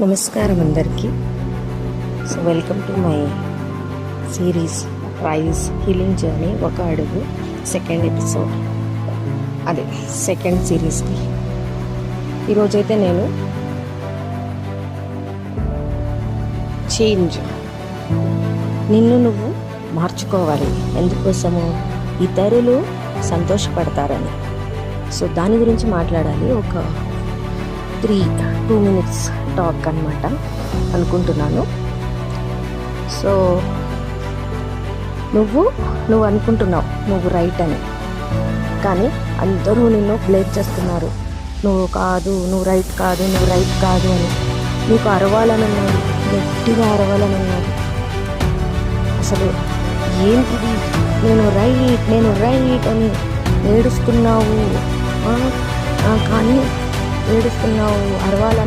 నమస్కారం అందరికీ. So welcome to my series rise healing journey ఒక అడుగు సెకండ్ ఎపిసోడ్, అదే సెకండ్ సిరీస్కి. ఈరోజైతే నేను చేంజ్, నిన్ను నువ్వు మార్చుకోవాలి. ఎందుకోసము? ఇతరులు సంతోషపడతారని. సో దాని గురించి మాట్లాడాలి. ఒక 2 minutes టాక్ అనమాట అనుకుంటున్నాను. సో నువ్వు అనుకుంటున్నావు నువ్వు రైట్ అని, కానీ అందరూ నిన్ను బ్లేమ్ చేస్తున్నారు. నువ్వు రైట్ కాదు అని. నీకు అరవాలని ఉన్నది, గట్టిగా అరవాలని ఉన్నది. అసలు ఏంటిది? నేను రైట్ అని ఏడుస్తున్నావు, కానీ ఏడుస్తున్నావు, అరవాలని